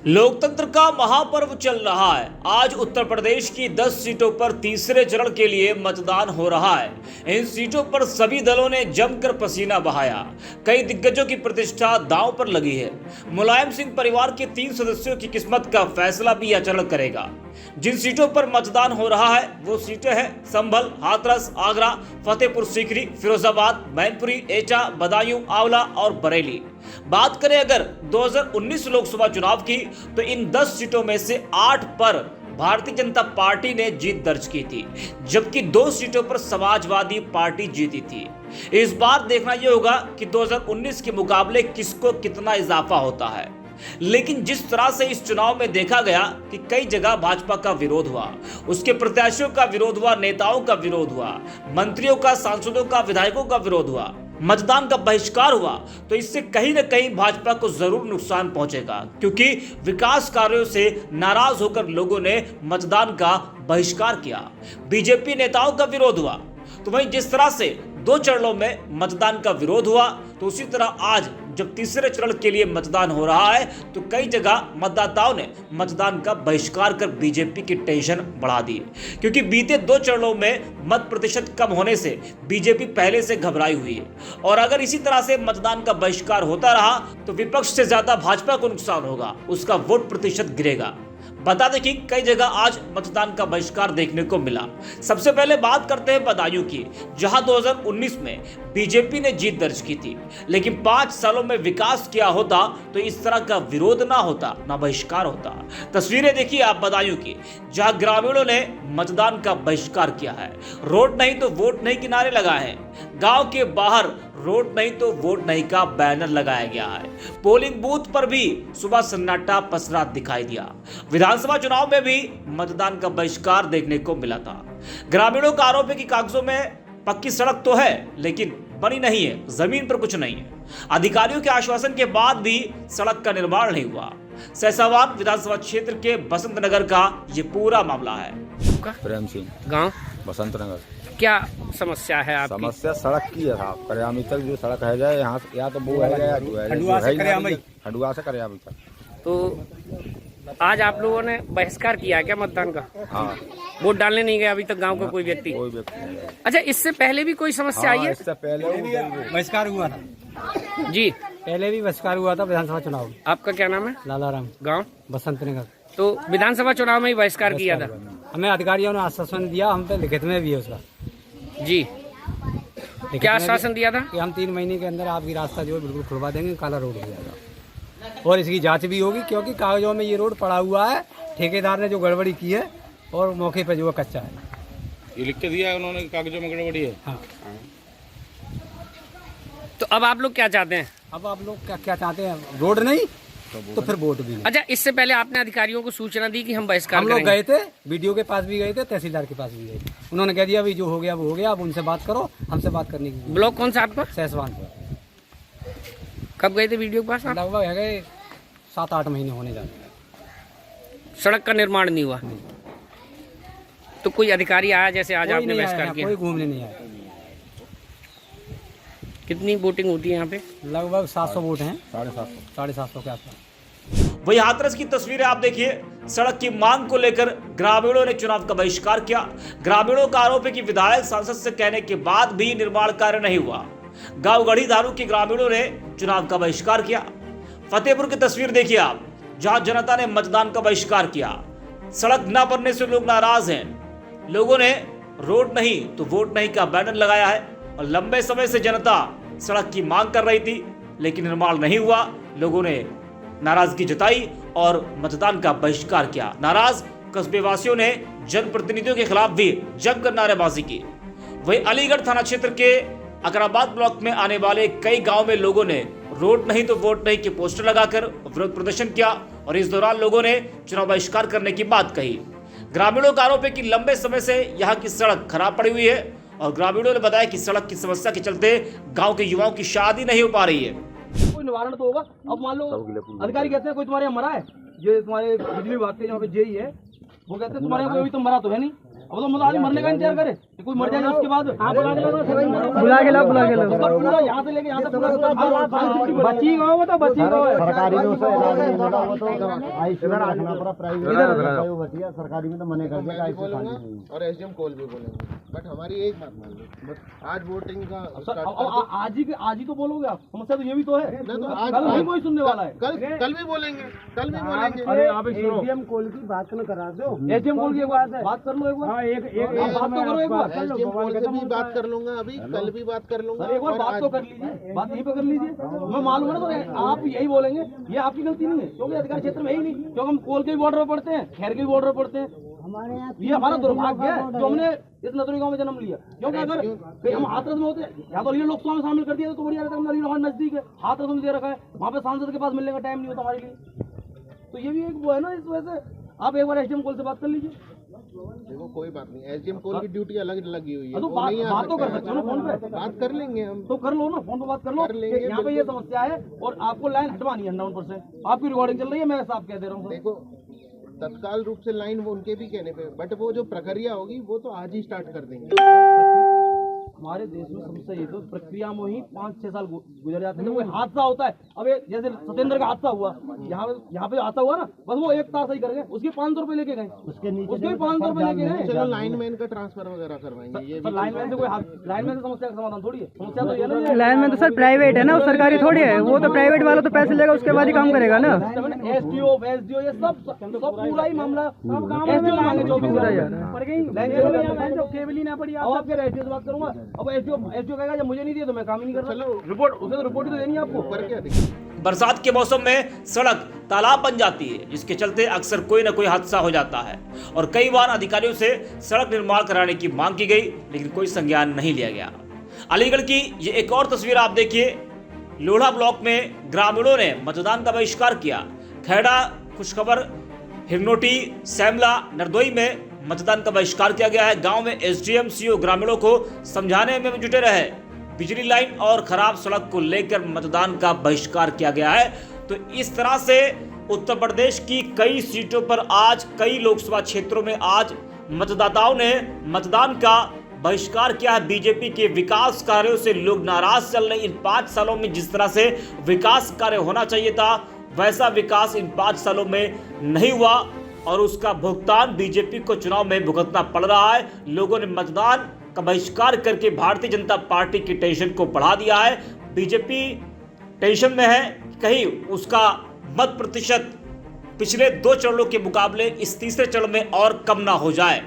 लोकतंत्र का महापर्व चल रहा है। आज उत्तर प्रदेश की 10 सीटों पर तीसरे चरण के लिए मतदान हो रहा है। इन सीटों पर सभी दलों ने जमकर पसीना बहाया। कई दिग्गजों की प्रतिष्ठा दांव पर लगी है। मुलायम सिंह परिवार के 3 सदस्यों की किस्मत का फैसला भी यह चरण करेगा। जिन सीटों पर मतदान हो रहा है वो सीटें हैं संभल, हाथरस, आगरा, फतेहपुर सीकरी, फिरोजाबाद, मैनपुरी, एटा, बदायूं, आंवला और बरेली। बात करें अगर 2019 लोकसभा चुनाव की तो इन 10 सीटों में से 8 पर भारतीय जनता पार्टी ने जीत दर्ज की थी, जबकि 2 सीटों पर समाजवादी पार्टी जीती थी। इस बार देखना यह होगा कि 2019 के मुकाबले किसको कितना इजाफा होता है। लेकिन जिस तरह से इस चुनाव में देखा गया कि कई जगह भाजपा का विरोध हुआ, उसके प्रत्याशियों का विरोध हुआ, नेताओं का विरोध हुआ, मंत्रियों का, सांसदों का, विधायकों का विरोध हुआ, मतदान का बहिष्कार हुआ, तो इससे कहीं ना कहीं भाजपा को जरूर नुकसान पहुंचेगा, क्योंकि विकास कार्यों से नाराज होकर लोगों ने मतदान का बहिष्कार किया। बीजेपी नेताओं का विरोध हुआ। तो वहीं जिस तरह से 2 चरणों में मतदान का विरोध हुआ, तो उसी तरह आज जब तीसरे चरण के लिए मतदान हो रहा है तो कई जगह मतदाताओं ने मतदान का बहिष्कार कर बीजेपी की टेंशन बढ़ा दी, क्योंकि बीते 2 चरणों में मत प्रतिशत कम होने से बीजेपी पहले से घबराई हुई है। और अगर इसी तरह से मतदान का बहिष्कार होता रहा तो विपक्ष से ज्यादा भाजपा को नुकसान होगा, उसका वोट प्रतिशत गिरेगा। बता दें कि कई जगह आज मतदान का बहिष्कार देखने को मिला। सबसे पहले बात करते हैं बदायूं की, जहां 2019 में बीजेपी ने जीत दर्ज की थी, लेकिन 5 सालों में विकास किया होता तो इस तरह का विरोध ना होता, ना बहिष्कार होता। तस्वीरें देखिए आप बदायूं की, जहां ग्रामीणों ने मतदान का बहिष्कार किया है। रोड नहीं तो वोट नहीं किनारे लगाए हैं। गांव के बाहर रोड नहीं तो वोट नहीं का बैनर लगाया गया है। पोलिंग बूथ पर भी सुबह सन्नाटा पसरा दिखाई दिया। विधानसभा चुनाव में भी मतदान का बहिष्कार देखने को मिला था। ग्रामीणों का आरोप है कि कागजों में पक्की सड़क तो है लेकिन बनी नहीं है, जमीन पर कुछ नहीं है। अधिकारियों के आश्वासन के बाद भी सड़क का निर्माण नहीं हुआ। सहसावान विधानसभा क्षेत्र के बसंत नगर का ये पूरा मामला है। प्रेम सिंह, गांव बसंत नगर। क्या समस्या है आपकी? समस्या सड़क की है साहब। करियामी तक जो सड़क है जाए यहाँ या तो वो है जाए खंडुआ से करियामी तक। तो आज आप लोगों ने बहिष्कार किया है क्या मतदान का? हाँ, वोट डालने नहीं गए अभी तक गांव का कोई व्यक्ति? कोई व्यक्ति नहीं है। अच्छा, इससे पहले भी कोई समस्या आई है? इससे पहले बहिष्कार हुआ था जी, पहले भी बहिष्कार हुआ था विधानसभा चुनाव में। आपका क्या नाम है? लालाराम, गांव बसंत नगर। तो विधानसभा चुनाव में ही बहिष्कार किया था? हमें अधिकारियों ने आश्वासन दिया, हम पे लिखित में भी है उसका। जी, लिखित क्या में भी आश्वासन दिया था? कि हम 3 महीने के अंदर आपकी रास्ता जो है बिल्कुल खुलवा देंगे, काला रोड हो जाएगा और इसकी जांच भी होगी, क्योंकि कागजों में ये रोड पड़ा हुआ है। ठेकेदार ने जो गड़बड़ी की है और मौके पर जो है कच्चा है। ये लिख के दिया है उन्होंने, कागजों में गड़बड़ी है। हाँ। तो अब आप लोग क्या चाहते हैं? अब आप लोग क्या चाहते हैं? रोड नहीं तो फिर वोट भी नहीं। अच्छा, इससे पहले आपने अधिकारियों को सूचना दी कि हम बहिष्कार हम लोग करेंगे? गए थे, वीडियो के पास भी गए थे, तहसीलदार के पास भी गए थे। उन्होंने कह दिया अभी जो हो गया वो हो गया, अब उनसे बात करो, हमसे बात करने की। ब्लॉक कौन सा आपका? सहसवान पर कब गए थे वीडियो के पास आप? लगभग है गए 7-8 महीने होने जाते हैं। सड़क का निर्माण नहीं हुआ? तो कोई अधिकारी आया जैसे आज कोई आपने नहीं आया बहिष्कार यहाँ, किया? कोई घूमने नहीं आया। कितनी वोटिंग होती है यहाँ पे? लगभग 700 वोट हैं, 750 के आसपास। वही हाथरस की तस्वीरें आप देखिए। सड़क की मांग को लेकर ग्रामीणों ने चुनाव का बहिष्कार किया। ग्रामीणों का आरोप है कि विधायक सांसद से कहने के बाद भी निर्माण कार्य नहीं हुआ। गांव गढ़ी धारू के ग्रामीणों ने चुनाव का बहिष्कार किया। फतेहपुर की तस्वीर देखिए आप, जहां जनता ने मतदान का बहिष्कार किया। सड़क न बनने से लोग नाराज हैं। लोगों ने रोड नहीं तो वोट नहीं का बैनर लगाया है और लंबे समय से जनता सड़क की मांग कर रही थी, लेकिन निर्माण नहीं हुआ। लोगों ने नाराजगी जताई और मतदान का बहिष्कार किया। नाराज कस्बेवासियों ने जनप्रतिनिधियों के खिलाफ भी जमकर नारेबाजी की। वहीं अलीगढ़ थाना क्षेत्र के अकराबाद ब्लॉक में आने वाले कई गांव में लोगों ने रोड नहीं तो वोट नहीं के पोस्टर लगाकर विरोध प्रदर्शन किया और इस दौरान लोगों ने चुनाव बहिष्कार करने की बात कही। ग्रामीणों का आरोप है कि लंबे समय से यहाँ की सड़क खराब पड़ी हुई है और ग्रामीणों ने बताया कि सड़क की समस्या के चलते गाँव के युवाओं की शादी नहीं हो पा रही है। कोई निवारण तो होगा। अब मान लो अधिकारी कहते हैं कोई तुम्हारे यहाँ मरा है, ये तुम्हारे बिजली विभाग के यहाँ पे जेई है, वो कहते हैं तुम्हारे यहाँ कोई अभी तो मरा तो है नहीं, अब तो मजा मरने का इंतजार करे, कोई मर जाएगा उसके बाद बुला के ला यहाँ से लेके यहाँ तक बची गाँव वो तो बची गाँव है। सरकारी में उसे इलाज नहीं मिला, वो तो आईसीयू में रखना पड़ा, प्राइवेट बची है, सरकारी में तो मने कर दिया। बोलूंगा और एसडीएम कॉल भी बोलेंगे, बट हमारी एक बात मान लो, आज वोटिंग का आज ही तो बोलोगे आप, समस्या तो ये भी तो है, तो कल नहीं कोई सुनने वाला है। कल भी बोलेंगे, कल भी बोलेंगे। अरे आप एसडीएम कॉल की बात न करा दो, एसडीएम कॉल की बात कर लो एक बार, बात तो करो एक बार। एसडीएम कॉल से भी बात कर लूंगा, अभी कल भी बात कर लूंगा, एक बार बात तो कर लीजिए, बात यहीं पे कर लीजिए। मैं मालूम है ना, तो आप यही बोलेंगे, ये आपकी गलती नहीं है, क्योंकि अधिकार क्षेत्र में ही नहीं, क्योंकि हम कोल के भी बॉर्डर पर पड़ते हैं, खैर के भी बॉर्डर पर पड़ते हैं। ये हमारा दुर्भाग्य है जो हमने इस नदरी गांव में जन्म लिया, क्योंकि अगर कहीं हम हाथरस में होते या तो लोकसभा में शामिल कर दिया तो बढ़िया रहता। हमारे नजदीक है, हाथरस में दे रखा है, वहाँ पे सांसद के पास मिलने का टाइम नहीं होता हमारे लिए। तो ये भी एक वो है ना, इस वजह से आप एक बार एसडीएम कॉल से बात कर लीजिए। देखो कोई बात नहीं, एसडीएम कॉल की ड्यूटी अलग लगी हुई है, तो बात तो कर सकते हो ना फोन पे, बात कर लेंगे हम, तो कर लो ना, फोन पे बात कर लो। यहाँ पे ये समस्या है और आपको लाइन हटवानी है 99%। आपकी रिकॉर्डिंग चल रही है, मैं साफ कह दे रहा हूँ। देखो तत्काल रूप से लाइन वो उनके भी कहने पे, बट वो जो प्रक्रिया होगी वो तो आज ही स्टार्ट कर देंगे। हमारे देश में समस्या ये तो प्रक्रिया में ही 5-6 साल गुजर जाते हैं। जब कोई हादसा होता है, अब जैसे सत्येंद्र का हादसा हुआ, यहाँ पे हादसा हुआ ना, बस वो एक तार सही कर गए, उसके 500 रुपए लेके गए, उसके भी 500 रुपए लेके गए। चलो लाइनमैन का ट्रांसफर वगैरह करवाएंगे, ये भी लाइनमैन से कोई लाइनमैन से समस्या का समाधान थोड़ी है, समस्या तो ये ना, लाइनमैन तो सर प्राइवेट है ना, वो सरकारी थोड़ी है, वो तो प्राइवेट वाला तो पैसे लेगा उसके बाद ही काम करेगा ना। एसडीओ ये सब पूरा ही मामला एसडीओ मांगे 24,000 केबल ही ना पड़ी। अब आपके एसडीओ से बात करूंगा, अब एसडीओ कहेगा जब मुझे नहीं दिया तो मैं काम ही नहीं कर रहा। रिपोर्ट उसे तो रिपोर्ट ही तो देनी है आपको। पर क्या देखिए, बरसात के मौसम में सड़क तालाब बन जाती है, जिसके चलते अक्सर कोई न कोई हादसा हो जाता है और कई बार अधिकारियों से सड़क निर्माण कराने की मांग की गई, लेकिन कोई संज्ञान नहीं लिया गया। अलीगढ़ की ये एक और तस्वीर आप देखिए। लोढ़ा ब्लॉक में ग्रामीणों ने मतदान का बहिष्कार किया। खैड़ा, खुशखबर, हिरनोटी, सैमला, नरदोई में मतदान का बहिष्कार किया गया है। गांव में एसडीएम सीओ ग्रामीणों को समझाने में जुटे रहे। बिजली लाइन और खराब सड़क को लेकर मतदान का बहिष्कार किया गया है। तो इस तरह से उत्तर प्रदेश की कई सीटों पर आज, कई लोकसभा क्षेत्रों में आज मतदाताओं ने मतदान का बहिष्कार किया है। बीजेपी के विकास कार्यों से लोग नाराज चल रहे। इन 5 सालों में जिस तरह से विकास कार्य होना चाहिए था, वैसा विकास इन 5 सालों में नहीं हुआ और उसका भुगतान बीजेपी को चुनाव में भुगतना पड़ रहा है। लोगों ने मतदान का बहिष्कार करके भारतीय जनता पार्टी की टेंशन को बढ़ा दिया है। बीजेपी टेंशन में है, कहीं उसका मत प्रतिशत पिछले 2 चरणों के मुकाबले इस तीसरे चरण में और कम ना हो जाए।